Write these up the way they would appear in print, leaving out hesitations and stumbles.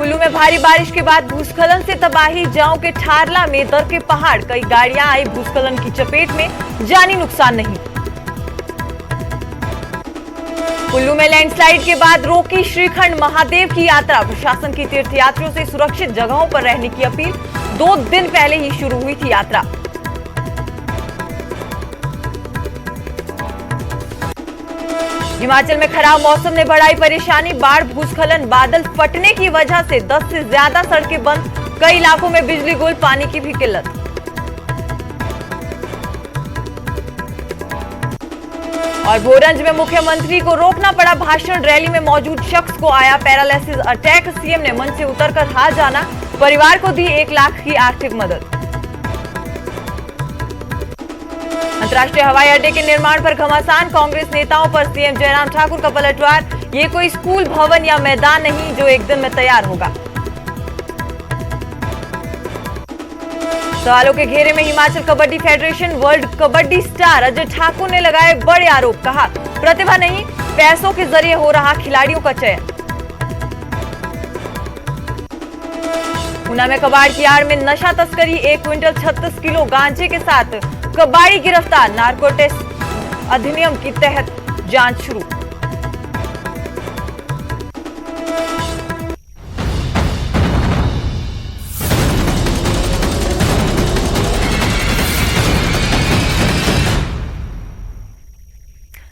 कुल्लू में भारी बारिश के बाद भूस्खलन से तबाही। जांव के ठारला में दर के पहाड़, कई गाड़ियां आई भूस्खलन की चपेट में, जानी नुकसान नहीं। कुल्लू में लैंडस्लाइड के बाद रोकी श्रीखंड महादेव की यात्रा। प्रशासन की तीर्थयात्रियों से सुरक्षित जगहों पर रहने की अपील। 2 दिन पहले ही शुरू हुई थी यात्रा। हिमाचल में खराब मौसम ने बढ़ाई परेशानी। बाढ़, भूस्खलन, बादल फटने की वजह से 10 से ज्यादा सड़कें बंद। कई इलाकों में बिजली गुल, पानी की भी किल्लत। और भोरंज में मुख्यमंत्री को रोकना पड़ा भाषण। रैली में मौजूद शख्स को आया पैरालिसिस अटैक। सीएम ने मंच से उतरकर हाथ जाना। परिवार को दी 1 लाख की आर्थिक मदद। अंतर्राष्ट्रीय हवाई अड्डे के निर्माण पर घमासान। कांग्रेस नेताओं पर सीएम जयराम ठाकुर का पलटवार। ये कोई स्कूल, भवन या मैदान नहीं जो एक दिन में तैयार होगा। सवालों के घेरे में Himachal kabaddi federation. World kabaddi star Ajay Thakur ने लगाए बड़े आरोप। कहा, प्रतिभा नहीं, पैसों के जरिए हो रहा खिलाड़ियों का चयन। ऊना में कबाड़ की आड़ में नशा तस्करी। 1 क्विंटल 36 किलो गांजे के साथ कबाड़ी गिरफ्तार। नार्को टेस्ट अधिनियम के तहत जांच शुरू।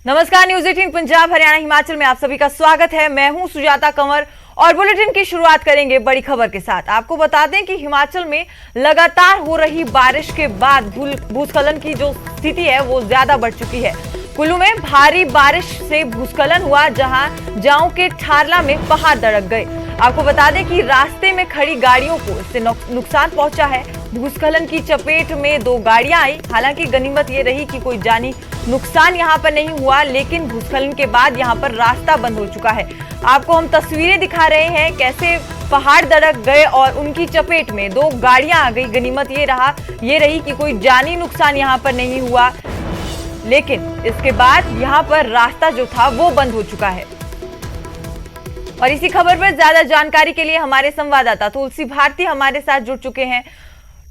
नमस्कार, न्यूज 18 पंजाब हरियाणा हिमाचल में आप सभी का स्वागत है। मैं हूं सुजाता कंवर और बुलेटिन की शुरुआत करेंगे बड़ी खबर के साथ। आपको बता दें कि हिमाचल में लगातार हो रही बारिश के बाद भूस्खलन की जो स्थिति है वो ज्यादा बढ़ चुकी है। कुल्लू में भारी बारिश से भूस्खलन हुआ, जहां जांव के ठारला में पहाड़ दड़क गए। आपको बता दें कि रास्ते में खड़ी गाड़ियों को इससे नुकसान पहुंचा है। भूस्खलन की चपेट में 2 गाड़ियां आई। हालांकि गनीमत ये रही कि कोई जानी नुकसान यहां पर नहीं हुआ, लेकिन भूस्खलन के बाद यहां पर रास्ता बंद हो चुका है। आपको हम तस्वीरें दिखा रहे हैं कैसे पहाड़ दड़क गए और उनकी चपेट में 2 गाड़ियां आ गई। गनीमत ये रही कि कोई जानी नुकसान यहां पर नहीं हुआ, लेकिन इसके बाद यहां पर रास्ता जो था वो बंद हो चुका है। और इसी खबर पर ज्यादा जानकारी के लिए हमारे संवाददाता तुलसी भारती हमारे साथ जुड़ चुके हैं।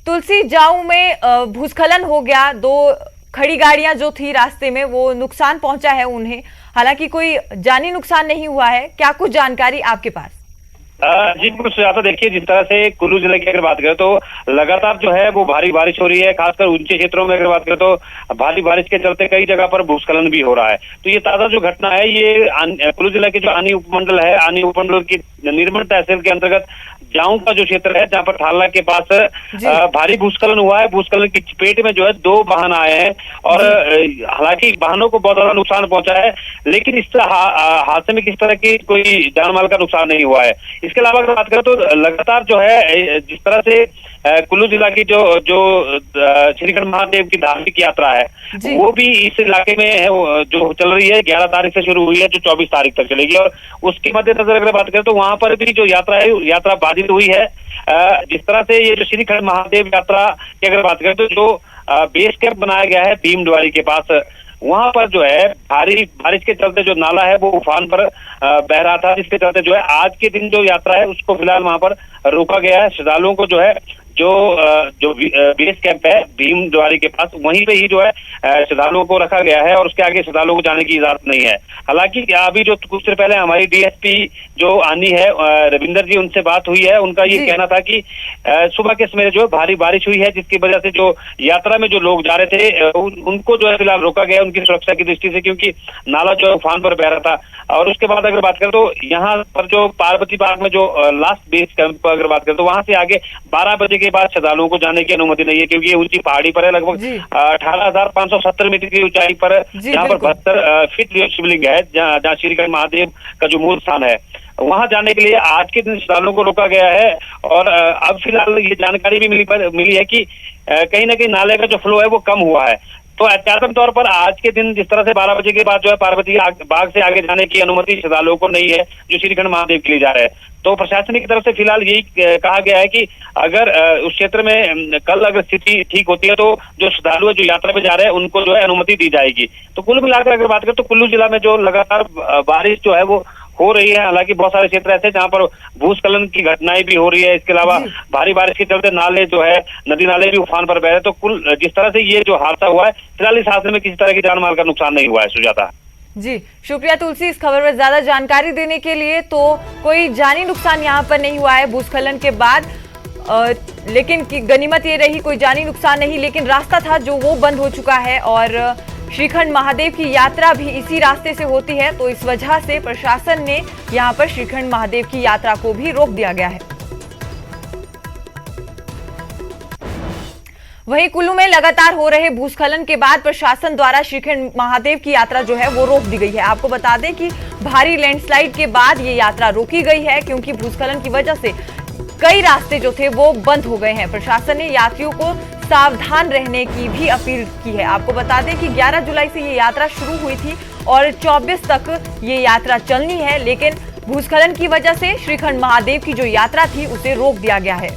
तुलसी, जांव में भूस्खलन हो गया, 2 खड़ी गाड़ियां जो थी रास्ते में वो नुकसान पहुंचा है उन्हें। हालांकि कोई जानी नुकसान नहीं हुआ है। क्या कुछ जानकारी आपके पास? जी कुछ ज्यादा देखिए, जिस तरह से कुल्लू जिले की अगर बात करें तो लगातार जो है वो भारी बारिश हो रही है। खासकर ऊंचे क्षेत्रों में अगर बात करें तो भारी बारिश के चलते कई जगह पर भूस्खलन भी हो रहा है। तो ये ताजा जो घटना है ये कुल्लू जिले के जो आनी उपमंडल है, आनी उपमंडल की निर्मल तहसील के अंतर्गत जांव का जो क्षेत्र है, जहाँ पर ठारला के पास भारी भूस्खलन हुआ है। भूस्खलन की चपेट में जो है 2 वाहन आए हैं और हालांकि वाहनों को बहुत ज्यादा नुकसान पहुंचा है, लेकिन इस हादसे में किस तरह की कोई जान माल का नुकसान नहीं हुआ है। इसके अलावा अगर बात करें तो लगातार जो है जिस तरह से कुल्लू जिला की जो श्रीखंड महादेव की धार्मिक यात्रा है वो भी इस इलाके में जो चल रही है, 11 तारीख से शुरू हुई है जो 24 तारीख तक चलेगी। और उसके मद्देनजर अगर बात करें तो वहां पर भी जो यात्रा है, यात्रा बाधित हुई है। जिस तरह से ये जो श्रीखंड महादेव यात्रा की अगर बात करें तो जो बेस कैंप बनाया गया है भीमद्वारी के पास, वहां पर जो है भारी बारिश के चलते जो नाला है वो उफान पर बह रहा था, जिसके चलते जो है आज के दिन जो यात्रा है उसको फिलहाल वहां पर रोका गया है। श्रद्धालुओं को जो है जो बेस कैंप है भीमद्वारी के पास, वहीं पे ही जो है श्रद्धालुओं को रखा गया है और उसके आगे श्रद्धालुओं को जाने की इजाजत नहीं है। हालांकि अभी जो कुछ देर पहले हमारी डीएसपी जो आनी है रविंदर जी, उनसे बात हुई है। उनका ये कहना था कि सुबह के समय जो है भारी बारिश हुई है, जिसकी वजह से जो यात्रा में जो लोग जा रहे थे उनको जो है फिलहाल रोका गया उनकी सुरक्षा की दृष्टि से, क्योंकि नाला जो है उफान पर बह रहा था। और उसके बाद अगर बात करें तो यहाँ पर जो पार्वती बाग में जो लास्ट बेस कैंप पर अगर बात करें तो वहां से आगे 12 बजे के बाद श्रद्धालुओं को जाने की अनुमति नहीं है, क्योंकि ये ऊंची पहाड़ी पर है। लगभग 18,570 मीटर की ऊंचाई पर यहाँ पर 72 फीट शिवलिंग है, जहाँ श्रीखंड महादेव का जो मूल स्थान है, वहां जाने के लिए आज के दिन श्रद्धालुओं को रोका गया है। और अब फिलहाल ये जानकारी भी मिली है कि कहीं ना कहीं नाले का जो फ्लो है वो कम हुआ है। तो एहतियातन तौर पर आज के दिन जिस तरह से 12 बजे के बाद जो है पार्वती बाग से आगे जाने की अनुमति श्रद्धालुओं को नहीं है जो श्रीखंड महादेव के लिए जा रहे हैं। तो प्रशासन की तरफ से फिलहाल यही कहा गया है कि अगर उस क्षेत्र में कल अगर स्थिति ठीक होती है तो जो श्रद्धालु जो यात्रा पे जा रहे हैं उनको जो है अनुमति दी जाएगी। तो कुल मिलाकर अगर बात करें तो कुल्लू जिला में जो लगातार बारिश जो है वो हो रही है। हालांकि बहुत सारे क्षेत्र ऐसे जहाँ पर भूस्खलन की घटनाएं भी हो रही है। इसके अलावा भारी बारिश के चलते नाले जो है, नदी नाले भी उफान पर बह रहे हैं। तो कुल जिस तरह से ये जो हादसा हुआ है, फिलहाल इस हादसे में किसी तरह की जान माल का नुकसान नहीं हुआ है। सुजाता जी, शुक्रिया तुलसी इस खबर पर ज्यादा जानकारी देने के लिए। तो कोई जानी नुकसान यहाँ पर नहीं हुआ है भूस्खलन के बाद, लेकिन गनीमत ये रही कोई जानी नुकसान नहीं, लेकिन रास्ता था जो वो बंद हो चुका है और श्रीखंड महादेव की यात्रा भी इसी रास्ते से होती है। तो इस वजह से प्रशासन ने यहाँ पर श्रीखंड महादेव की यात्रा को भी रोक दिया गया है। वहीं कुल्लू में लगातार हो रहे भूस्खलन के बाद प्रशासन द्वारा श्रीखंड महादेव की यात्रा जो है वो रोक दी गई है। आपको बता दें कि भारी लैंडस्लाइड के बाद ये यात्रा रोकी गई है, क्योंकि भूस्खलन की वजह से कई रास्ते जो थे वो बंद हो गए हैं। प्रशासन ने यात्रियों को सावधान रहने की भी अपील की है। आपको बता दें कि 11 जुलाई से ये यात्रा शुरू हुई थी और 24 तक ये यात्रा चलनी है, लेकिन भूस्खलन की वजह से श्रीखंड महादेव की जो यात्रा थी उसे रोक दिया गया है।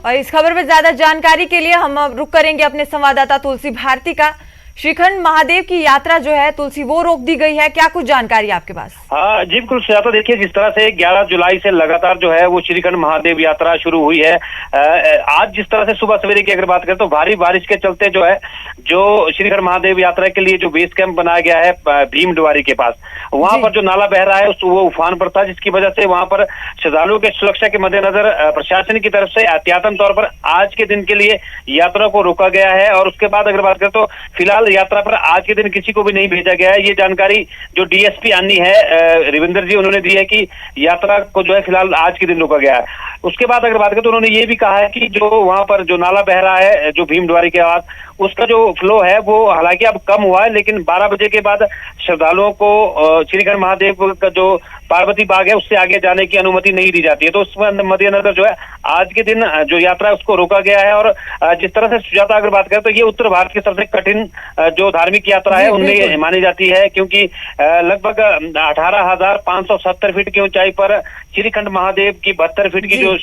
और इस खबर पर ज्यादा जानकारी के लिए हम अब रुक करेंगे अपने संवाददाता तुलसी भारती का। श्रीखंड महादेव की यात्रा जो है तुलसी वो रोक दी गई है, क्या कुछ जानकारी आपके पास? हाँ जी बिल्कुल सुजाता, देखिए जिस तरह से 11 जुलाई से लगातार जो है वो श्रीखंड महादेव यात्रा शुरू हुई है। आज जिस तरह से सुबह सवेरे की अगर बात करें तो भारी बारिश के चलते जो है जो श्रीखंड महादेव यात्रा के लिए जो बेस कैंप बनाया गया है भीम डुआरी के पास, वहां पर जो नाला बह रहा है वो उफान पर था, जिसकी वजह से वहां पर श्रद्धालुओं के सुरक्षा के मद्देनजर प्रशासन की तरफ से एहतियातन तौर पर आज के दिन के लिए यात्रा को रोका गया है। और उसके बाद अगर बात करें तो फिलहाल यात्रा पर आज के दिन किसी को भी नहीं भेजा गया है। ये जानकारी जो डीएसपी आनी है रविंदर जी, उन्होंने दी है कि यात्रा को जो है फिलहाल आज के दिन रोका गया है। उसके बाद अगर बात करें तो उन्होंने ये भी कहा है कि जो वहां पर जो नाला बह रहा है जो भीम डुआरी के पास, उसका जो फ्लो है वो हालांकि अब कम हुआ है, लेकिन 12 बजे के बाद श्रद्धालुओं को श्रीखंड महादेव का जो पार्वती बाग है उससे आगे जाने की अनुमति नहीं दी जाती है। तो उस मद्देनजर जो है आज के दिन जो यात्रा है उसको रोका गया है। और जिस तरह से सुजाता अगर बात करें तो ये उत्तर भारत की सबसे कठिन जो धार्मिक यात्रा है उनमें मानी जाती है, क्योंकि लगभग 18,570 फीट की ऊंचाई पर श्रीखंड महादेव की 72 फीट की जो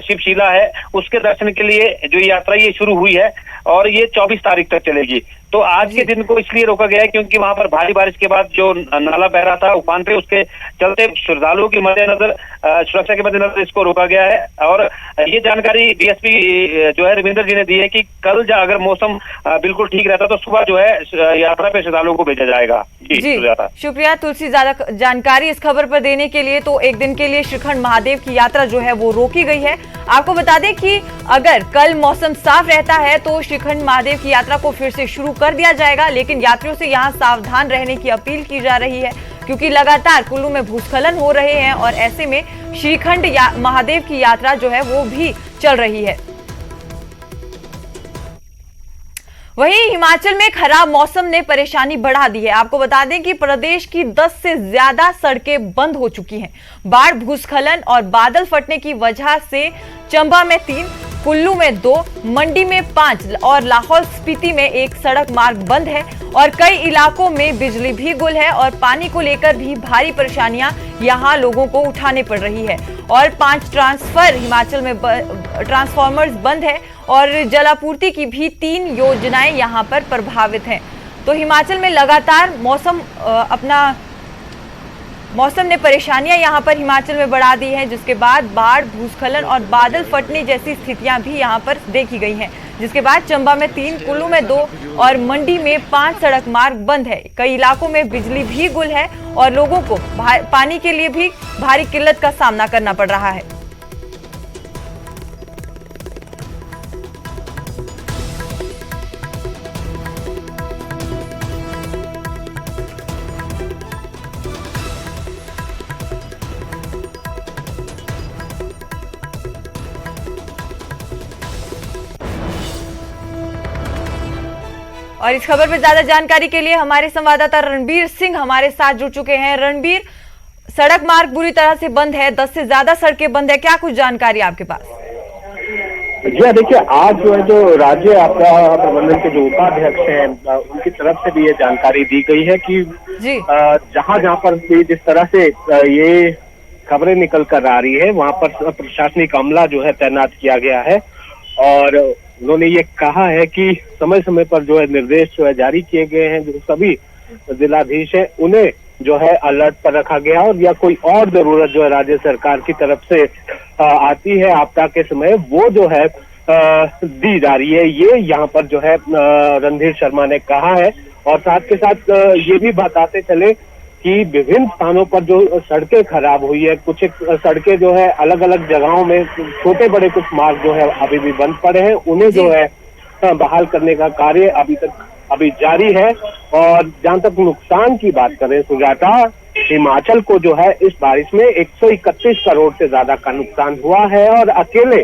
शिवशिला है उसके दर्शन के लिए जो यात्रा ये शुरू हुई है और ये 24 तारीख तक चलेगी। तो आज के दिन को इसलिए रोका गया है क्योंकि वहां पर भारी बारिश के बाद जो नाला बह रहा था उफान पे, उसके चलते श्रद्धालुओं के मद्देनजर सुरक्षा के मद्देनजर इसको रोका गया है। और ये जानकारी डीएसपी जो है रविंदर जी ने दी है कि कल अगर मौसम बिल्कुल ठीक रहता तो सुबह जो है यात्रा पे श्रद्धालुओं को भेजा जाएगा। जी शुक्रिया तुलसी ज्यादा जानकारी इस खबर पर देने के लिए। तो एक दिन के लिए श्रीखंड महादेव की यात्रा जो है वो रोकी गई है। आपको बता दें कि अगर कल मौसम साफ रहता है तो श्रीखंड महादेव की यात्रा को फिर से शुरू कर दिया जाएगा, लेकिन यात्रियों से यहां सावधान रहने की अपील की जा रही है, क्योंकि लगातार कुल्लू में भूस्खलन हो रहे हैं और ऐसे में श्रीखंड महादेव की यात्रा जो है वो भी चल रही है। वहीं हिमाचल में खराब मौसम ने परेशानी बढ़ा दी है। आपको बता दें कि प्रदेश की 10 से ज्यादा सड़कें बंद हो चुकी हैं। बाढ़, भूस्खलन और बादल फटने की वजह से चंबा में 3, कुल्लू में 2, मंडी में 5 और लाहौल स्पीति में 1 सड़क मार्ग बंद है और कई इलाकों में बिजली भी गुल है और पानी को लेकर भी भारी परेशानियां यहां लोगों को उठाने पड़ रही है। और 5 ट्रांसफर हिमाचल में ट्रांसफॉर्मर्स बंद है और जलापूर्ति की भी 3 योजनाएं यहां पर प्रभावित हैं। तो हिमाचल में लगातार मौसम ने परेशानियां यहां पर हिमाचल में बढ़ा दी हैं, जिसके बाद बाढ़, भूस्खलन और बादल फटने जैसी स्थितियां भी यहां पर देखी गई हैं। जिसके बाद चंबा में 3, कुल्लू में 2 और मंडी में 5 सड़क मार्ग बंद है। कई इलाकों में बिजली भी गुल है और लोगों को पानी के लिए भी भारी किल्लत का सामना करना पड़ रहा है। और इस खबर पर ज्यादा जानकारी के लिए हमारे संवाददाता रणबीर सिंह हमारे साथ जुड़ चुके हैं। रणबीर, सड़क मार्ग बुरी तरह से बंद है, 10 से ज्यादा सड़कें बंद है, क्या कुछ जानकारी आपके पास? जी देखिए, आज जो है जो राज्य आपदा प्रबंधन के जो उपाध्यक्ष हैं उनकी तरफ से भी ये जानकारी दी गई है कि जहां पर भी जिस तरह से ये खबरें निकल कर आ रही है वहां पर प्रशासनिक अमला जो है तैनात किया गया है और उन्होंने ये कहा है कि समय समय पर जो है निर्देश जो है जारी किए गए हैं, जो सभी जिलाधीश है उन्हें जो है अलर्ट पर रखा गया और या कोई और जरूरत जो है राज्य सरकार की तरफ से आती है आपदा के समय वो जो है दी जा रही है। ये यहाँ पर जो है रणधीर शर्मा ने कहा है और साथ के साथ ये भी बताते चले कि विभिन्न स्थानों पर जो सड़कें खराब हुई है, कुछ सड़कें जो है अलग अलग जगहों में छोटे बड़े कुछ मार्ग जो है अभी भी बंद पड़े हैं, उन्हें जो है बहाल करने का कार्य अभी जारी है। और जहां तक नुकसान की बात करें सुजाता, हिमाचल को जो है इस बारिश में 131 करोड़ से ज्यादा का नुकसान हुआ है और अकेले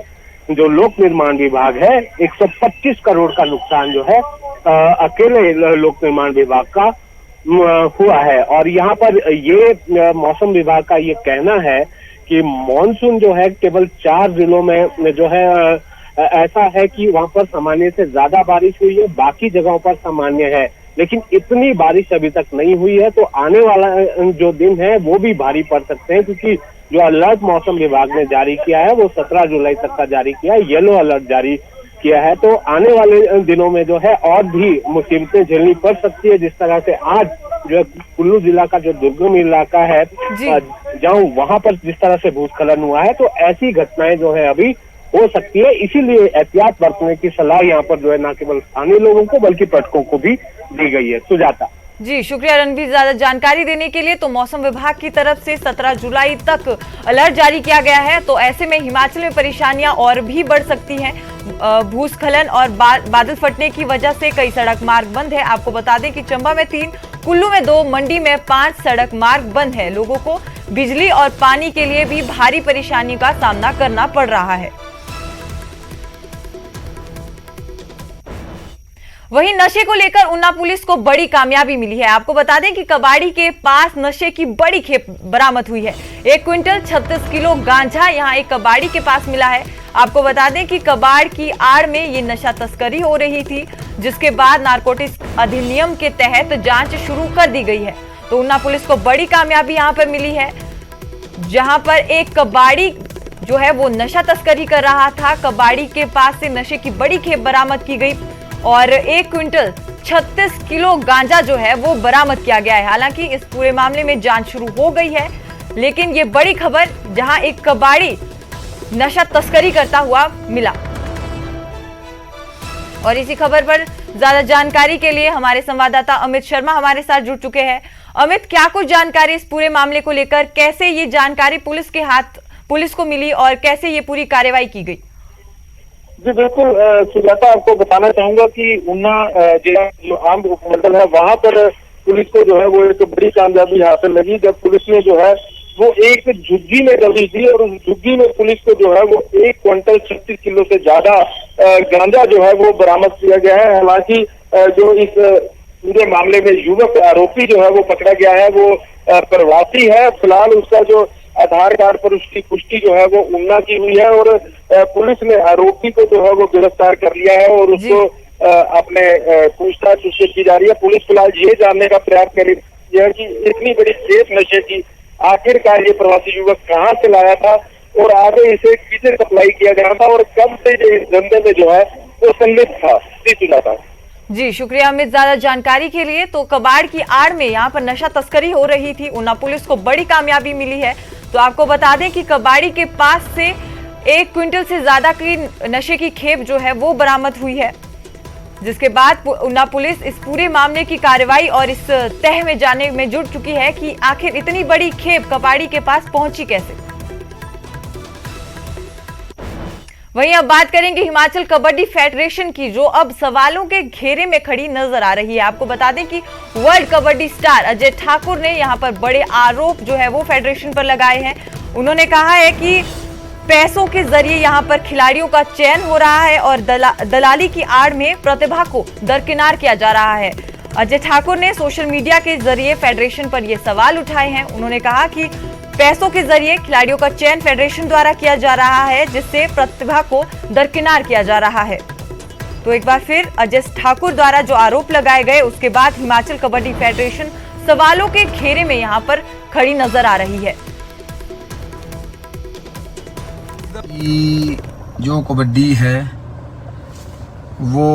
जो लोक निर्माण विभाग है 125 करोड़ का नुकसान जो है अकेले लोक निर्माण विभाग का हुआ है। और यहाँ पर ये मौसम विभाग का ये कहना है कि मॉनसून जो है केवल 4 जिलों में जो है ऐसा है कि वहां पर सामान्य से ज्यादा बारिश हुई है, बाकी जगहों पर सामान्य है, लेकिन इतनी बारिश अभी तक नहीं हुई है। तो आने वाला जो दिन है वो भी भारी पड़ सकते हैं क्योंकि जो अलर्ट मौसम विभाग ने जारी किया है वो 17 जुलाई तक का जारी किया है, येलो अलर्ट जारी किया है। तो आने वाले दिनों में जो है और भी मुसीबतें झेलनी पड़ सकती है। जिस तरह से आज जो है कुल्लू जिला का जो दुर्गम इलाका है जहाँ वहां पर जिस तरह से भूस्खलन हुआ है, तो ऐसी घटनाएं जो है अभी हो सकती है, इसीलिए एहतियात बरतने की सलाह यहाँ पर जो है न केवल स्थानीय लोगों को बल्कि पर्यटकों को भी दी गई है। सुजाता जी, शुक्रिया रणबीर ज्यादा जानकारी देने के लिए। तो मौसम विभाग की तरफ से 17 जुलाई तक अलर्ट जारी किया गया है, तो ऐसे में हिमाचल में परेशानियां और भी बढ़ सकती हैं। भूस्खलन और बादल फटने की वजह से कई सड़क मार्ग बंद है। आपको बता दें कि चंबा में 3, कुल्लू में 2, मंडी में 5 सड़क मार्ग बंद है। लोगों को बिजली और पानी के लिए भी भारी परेशानी का सामना करना पड़ रहा है। वहीं नशे को लेकर ऊना पुलिस को बड़ी कामयाबी मिली है। आपको बता दें कि कबाड़ी के पास नशे की बड़ी खेप बरामद हुई है। 1 क्विंटल 36 किलो गांजा यहां एक कबाड़ी के पास मिला है। आपको बता दें कि कबाड़ की आड़ में ये नशा तस्करी हो रही थी, जिसके बाद नारकोटिक्स अधिनियम के तहत जांच शुरू कर दी गई है। तो ऊना पुलिस को बड़ी कामयाबी यहां पर मिली है, जहां पर एक कबाड़ी जो है वो नशा तस्करी कर रहा था। कबाड़ी के पास से नशे की बड़ी खेप बरामद की गई और 1 क्विंटल 36 किलो गांजा जो है वो बरामद किया गया है। हालांकि इस पूरे मामले में जांच शुरू हो गई है, लेकिन ये बड़ी खबर जहां एक कबाड़ी नशा तस्करी करता हुआ मिला। और इसी खबर पर ज्यादा जानकारी के लिए हमारे संवाददाता अमित शर्मा हमारे साथ जुड़ चुके हैं। अमित, क्या कुछ जानकारी इस पूरे मामले को लेकर, कैसे ये जानकारी पुलिस को मिली और कैसे ये पूरी कार्रवाई की गई? जी बिल्कुल सुजाता, आपको बताना चाहूंगा कि ऊना जिला जो आम उपमंडल है वहां पर पुलिस को जो है वो एक बड़ी कामयाबी हासिल लगी, जब पुलिस ने जो है वो एक झुग्गी में दबी थी और उस झुग्गी में पुलिस को जो है वो 1 क्विंटल 36 किलो से ज्यादा गांजा जो है वो बरामद किया गया है। हालांकि जो इस पूरे मामले में युवक आरोपी जो है वो पकड़ा गया है वो प्रवासी है। फिलहाल उसका जो आधार कार्ड पर उसकी पुष्टि जो है वो ऊना की हुई है और पुलिस ने आरोपी को जो है वो गिरफ्तार कर लिया है और उसको अपने पूछताछ उससे की जा रही है। पुलिस फिलहाल ये जानने का प्रयास कर रही है कि इतनी बड़ी खेप नशे की आखिरकार ये प्रवासी युवक कहाँ से लाया था और आगे इसे किसे सप्लाई किया गया था और कब से इस धंधे में जो है वो संलिप्त था। जी सुजाता। जी शुक्रिया अमित ज्यादा जानकारी के लिए। तो कबाड़ की आड़ में यहाँ पर नशा तस्करी हो रही थी, ऊना पुलिस को बड़ी कामयाबी मिली है। तो आपको बता दें कि कबाड़ी के पास से 1 क्विंटल से ज्यादा की नशे की खेप जो है वो बरामद हुई है, जिसके बाद ऊना पुलिस इस पूरे मामले की कार्रवाई और इस तह में जाने में जुट चुकी है कि आखिर इतनी बड़ी खेप कबाड़ी के पास पहुंची कैसे। वहीं अब बात करेंगे हिमाचल कबड्डी फेडरेशन की, जो अब सवालों के घेरे में खड़ी नजर आ रही है। आपको बता दें कि वर्ल्ड कबड्डी स्टार अजय ठाकुर ने यहां पर बड़े आरोप जो है वो फेडरेशन पर लगाए हैं। उन्होंने कहा है कि पैसों के जरिए यहाँ पर खिलाड़ियों का चयन हो रहा है और दलाली की आड़ में प्रतिभा को दरकिनार किया जा रहा है। अजय ठाकुर ने सोशल मीडिया के जरिए फेडरेशन पर ये सवाल उठाए हैं। उन्होंने कहा कि पैसों के जरिए खिलाड़ियों का चयन फेडरेशन द्वारा किया जा रहा है, जिससे प्रतिभा को दरकिनार किया जा रहा है। तो एक बार फिर अजय ठाकुर द्वारा जो आरोप लगाए गए, उसके बाद हिमाचल कबड्डी फेडरेशन सवालों के घेरे में यहाँ पर खड़ी नजर आ रही है। जो कबड्डी है वो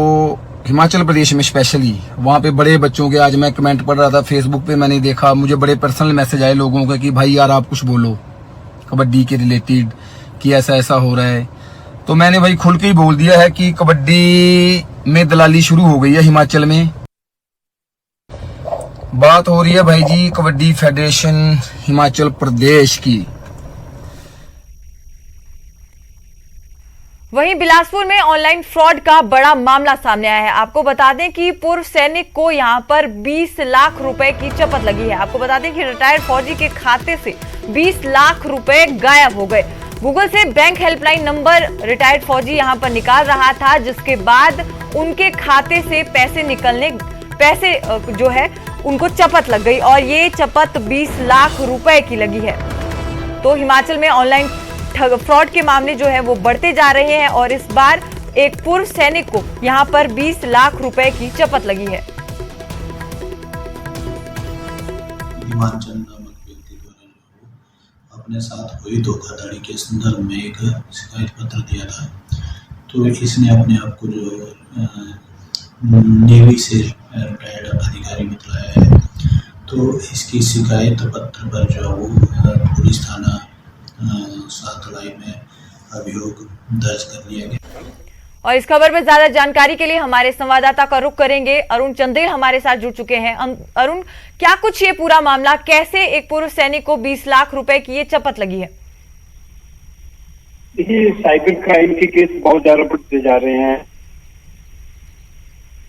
हिमाचल प्रदेश में स्पेशली वहाँ पे बड़े बच्चों के, आज मैं कमेंट पढ़ रहा था फेसबुक पे, मैंने देखा, मुझे बड़े पर्सनल मैसेज आए लोगों के कि भाई यार आप कुछ बोलो कबड्डी के रिलेटेड कि ऐसा ऐसा हो रहा है। तो मैंने भाई खुल के ही बोल दिया है कि कबड्डी में दलाली शुरू हो गई है हिमाचल में। बात हो रही है भाई जी कबड्डी फेडरेशन हिमाचल प्रदेश की। वहीं बिलासपुर में ऑनलाइन फ्रॉड का बड़ा मामला सामने आया है। आपको बता दें कि पूर्व सैनिक को यहां पर 20 लाख रुपए की चपत लगी है। आपको बता दें कि रिटायर्ड फौजी के खाते से 20 लाख रुपए गायब हो गए। गूगल से बैंक हेल्पलाइन नंबर रिटायर्ड फौजी यहां पर निकाल रहा था, जिसके बाद उनके खाते से पैसे जो है उनको चपत लग गई और ये चपत 20 लाख रुपए की लगी है। तो हिमाचल में ऑनलाइन फ्रॉड के मामले जो है वो बढ़ते जा रहे हैं और इस बार एक पूर्व सैनिक को यहां पर 20 लाख रुपए की चपत लगी है। हिमाचल नामक व्यक्ति द्वारा अपने साथ हुई धोखाधड़ी के संदर्भ में एक शिकायत पत्र दिया था। तो इसने अपने आप को जो नेवी से रिटायर्ड अधिकारी बतलाया है। तो इसकी शिकायत पत्र पर जो वो पुलिस थाना सातलाई में अभियोग दर्ज कर लिया गया। और इस खबर में ज्यादा जानकारी के लिए हमारे संवाददाता का रुख करेंगे। अरुण चंदेल हमारे साथ जुड़ चुके हैं। अरुण, क्या कुछ ये पूरा मामला, कैसे एक पूर्व सैनिक को 20 लाख रुपए की ये चपत लगी है? देखिए, साइबर क्राइम के केस बहुत ज्यादा बढ़ते जा रहे हैं,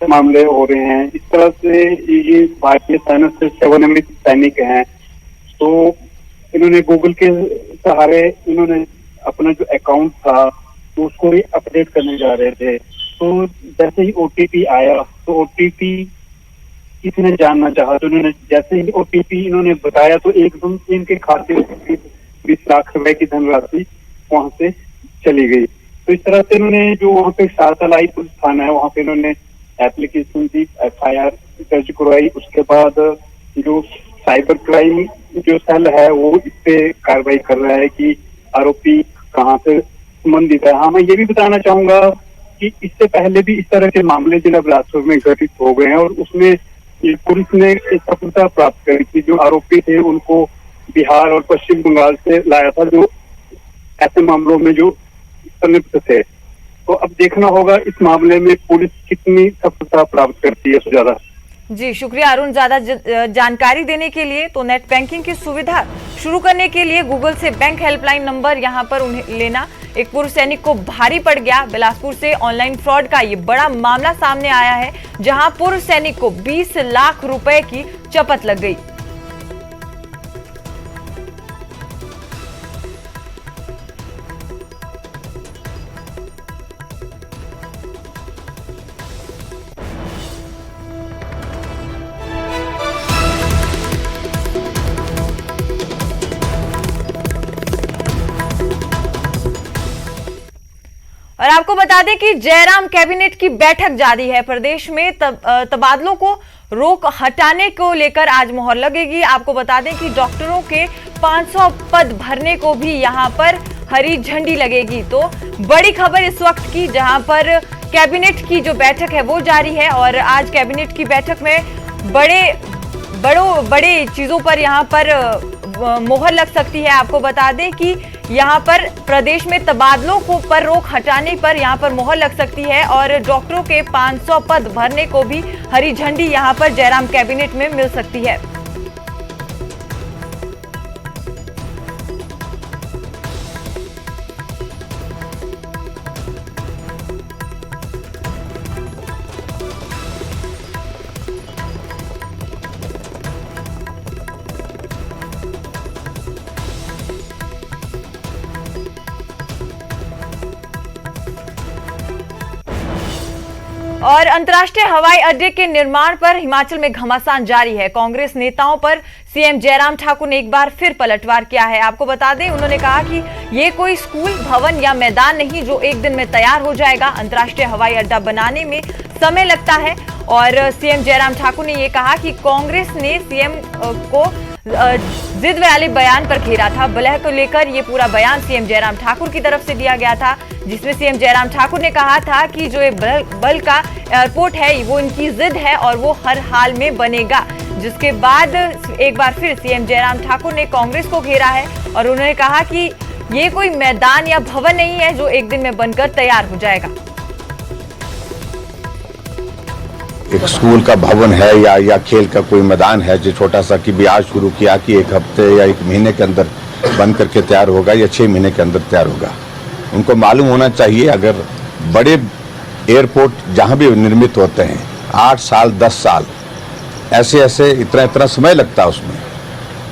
मामले हो रहे हैं। इस तरह से ये भारतीय सेना से सेवानिवृत्त सैनिक हैं, तो इन्होंने गूगल के सहारे इन्होंने अपना जो अकाउंट था तो उसको भी अपडेट करने जा रहे थे। तो जैसे ही ओटीपी आया तो ओटीपी किसी ने जानना चाहा, तो इन्होंने जैसे ही ओटीपी इन्होंने बताया तो एकदम इनके खाते में 20 लाख रुपए की धनराशि वहां से चली गई। तो इस तरह से इन्होंने जो वहाँ पे सातलाई पुलिस थाना है वहाँ पे इन्होंने एप्लीकेशन दी, FIR दर्ज करवाई। उसके बाद जो साइबर क्राइम जो सेल है वो इस पे कार्रवाई कर रहा है कि आरोपी कहाँ से संबंधित है। हाँ, मैं ये भी बताना चाहूंगा कि इससे पहले भी इस तरह के मामले जिला बिलासपुर में घटित हो गए हैं और उसमें पुलिस ने सफलता प्राप्त करी थी। जो आरोपी थे उनको बिहार और पश्चिम बंगाल से लाया था, जो ऐसे मामलों में जो संलिप्त थे। तो अब देखना होगा इस मामले में पुलिस कितनी सफलता प्राप्त करती है। सुजाता जी, शुक्रिया अरुण ज्यादा जानकारी देने के लिए। तो नेट बैंकिंग की सुविधा शुरू करने के लिए गूगल से बैंक हेल्पलाइन नंबर यहां पर उन्हें लेना एक पूर्व सैनिक को भारी पड़ गया। बिलासपुर से ऑनलाइन फ्रॉड का ये बड़ा मामला सामने आया है, जहां पूर्व सैनिक को 20 लाख रुपए की चपत लग गई। और आपको बता दें कि जयराम कैबिनेट की बैठक जारी है। प्रदेश में तबादलों को रोक हटाने को लेकर आज मोहर लगेगी। आपको बता दें कि डॉक्टरों के 500 पद भरने को भी यहां पर हरी झंडी लगेगी। तो बड़ी खबर इस वक्त की, जहां पर कैबिनेट की जो बैठक है वो जारी है और आज कैबिनेट की बैठक में बड़े चीजों पर यहां पर मोहर लग सकती है। आपको बता दें कि यहां पर प्रदेश में तबादलों को पर रोक हटाने पर यहां पर मोहर लग सकती है और डॉक्टरों के 500 पद भरने को भी हरी झंडी यहां पर जयराम कैबिनेट में मिल सकती है। और अंतर्राष्ट्रीय हवाई अड्डे के निर्माण पर हिमाचल में घमासान जारी है। कांग्रेस नेताओं पर सीएम जयराम ठाकुर ने एक बार फिर पलटवार किया है। आपको बता दें, उन्होंने कहा कि ये कोई स्कूल, भवन या मैदान नहीं जो एक दिन में तैयार हो जाएगा। अंतर्राष्ट्रीय हवाई अड्डा बनाने में समय लगता है। और सीएम जयराम ठाकुर ने ये कहा कि कांग्रेस ने सीएम को जिद वाले बयान पर घेरा था। बलह को लेकर ये पूरा बयान सीएम जयराम ठाकुर की तरफ से दिया गया था, जिसमें सीएम जयराम ठाकुर ने कहा था कि जो ये बल का एयरपोर्ट है वो इनकी जिद है और वो हर हाल में बनेगा। जिसके बाद एक बार फिर सीएम जयराम ठाकुर ने कांग्रेस को घेरा है और उन्होंने कहा कि ये कोई मैदान या भवन नहीं है जो एक दिन में बनकर तैयार हो जाएगा। एक स्कूल का भवन है या खेल का कोई मैदान है जो छोटा सा कि भी आज शुरू किया कि एक हफ्ते या एक महीने के अंदर बन करके तैयार होगा या 6 महीने के अंदर तैयार होगा। उनको मालूम होना चाहिए, अगर बड़े एयरपोर्ट जहां भी निर्मित होते हैं 8 साल 10 साल ऐसे इतना समय लगता है उसमें।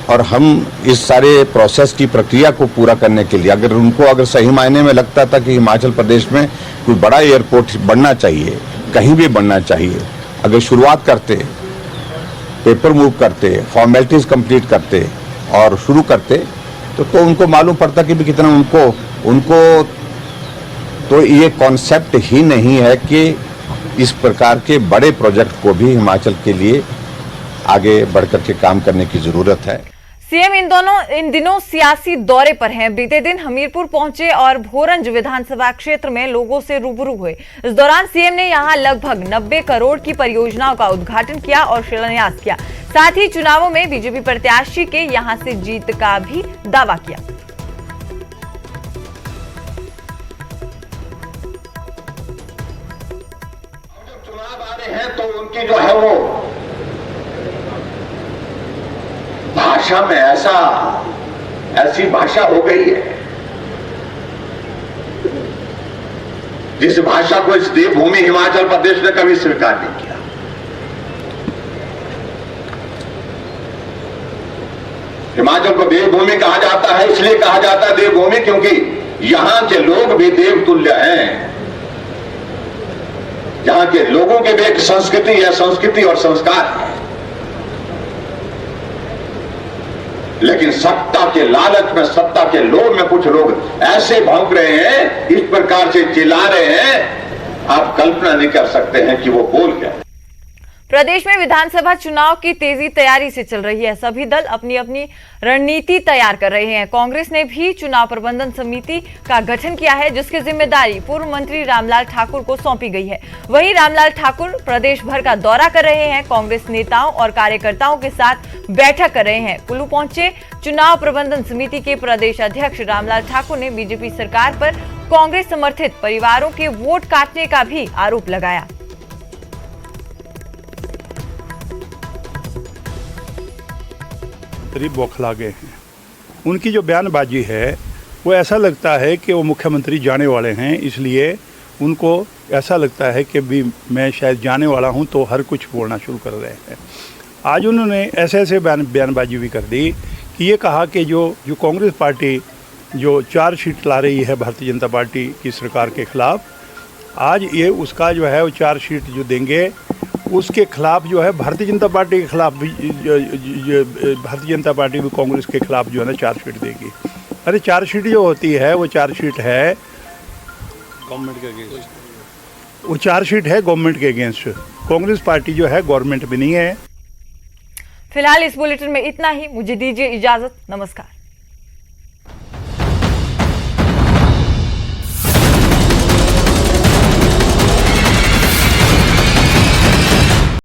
और हम इस सारे प्रोसेस की प्रक्रिया को पूरा करने के लिए अगर सही मायने में लगता था कि हिमाचल प्रदेश में कोई बड़ा एयरपोर्ट बनना चाहिए, कहीं भी बनना चाहिए, अगर शुरुआत करते, पेपर मूव करते, फॉर्मेलिटीज कंप्लीट करते और शुरू करते तो उनको मालूम पड़ता कि भी कितना उनको तो ये कॉन्सेप्ट ही नहीं है कि इस प्रकार के बड़े प्रोजेक्ट को भी हिमाचल के लिए आगे बढ़कर के काम करने की जरूरत है। सीएम इन दिनों सियासी दौरे पर हैं। बीते दिन हमीरपुर पहुंचे और भोरंज विधानसभा क्षेत्र में लोगों से रूबरू हुए। इस दौरान सीएम ने यहां लगभग 90 करोड़ की परियोजनाओं का उद्घाटन किया और शिलान्यास किया। साथ ही चुनावों में बीजेपी प्रत्याशी के यहां से जीत का भी दावा किया। जब चुनाव आ रहे हैं तो उनकी जो है वो भाषा में ऐसी भाषा हो गई है जिस भाषा को इस देवभूमि हिमाचल प्रदेश ने कभी स्वीकार नहीं किया। हिमाचल को देवभूमि कहा जाता है, इसलिए कहा जाता है देवभूमि क्योंकि यहां के लोग भी देवतुल्य हैं। यहां के लोगों के भी एक संस्कृति है, संस्कृति और संस्कार है। लेकिन सत्ता के लालच में, सत्ता के लोभ में कुछ लोग ऐसे भौंक रहे हैं, इस प्रकार से चिल्ला रहे हैं, आप कल्पना नहीं कर सकते हैं कि वो बोल क्या। प्रदेश में विधानसभा चुनाव की तेजी तैयारी से चल रही है। सभी दल अपनी अपनी रणनीति तैयार कर रहे हैं। कांग्रेस ने भी चुनाव प्रबंधन समिति का गठन किया है, जिसकी जिम्मेदारी पूर्व मंत्री रामलाल ठाकुर को सौंपी गई है। वहीं रामलाल ठाकुर प्रदेश भर का दौरा कर रहे हैं। कांग्रेस नेताओं और कार्यकर्ताओं के साथ बैठक कर रहे हैं। कुल्लू पहुंचे चुनाव प्रबंधन समिति के प्रदेश अध्यक्ष रामलाल ठाकुर ने बीजेपी सरकार पर कांग्रेस समर्थित परिवारों के वोट काटने का भी आरोप लगाया। बौखला गए हैं। उनकी जो बयानबाजी है वो ऐसा लगता है कि वो मुख्यमंत्री जाने वाले हैं, इसलिए उनको ऐसा लगता है कि भी मैं शायद जाने वाला हूं तो हर कुछ बोलना शुरू कर रहे हैं। आज उन्होंने ऐसे बयानबाजी भी कर दी कि ये कहा कि जो कांग्रेस पार्टी जो चार्जशीट ला रही है भारतीय जनता पार्टी की सरकार के खिलाफ, आज ये उसका जो है वो चार्जशीट जो देंगे उसके खिलाफ जो है भारतीय जनता पार्टी के खिलाफ भी भारतीय जनता पार्टी भी कांग्रेस के खिलाफ जो है ना चार्जशीट देगी। अरे चार्जशीट जो होती है वो चार्जशीट है गवर्नमेंट के अगेंस्ट, वो चार्जशीट है गवर्नमेंट के अगेंस्ट। कांग्रेस पार्टी जो है गवर्नमेंट भी नहीं है। फिलहाल इस बुलेटिन में इतना ही। मुझे दीजिए इजाजत। नमस्कार।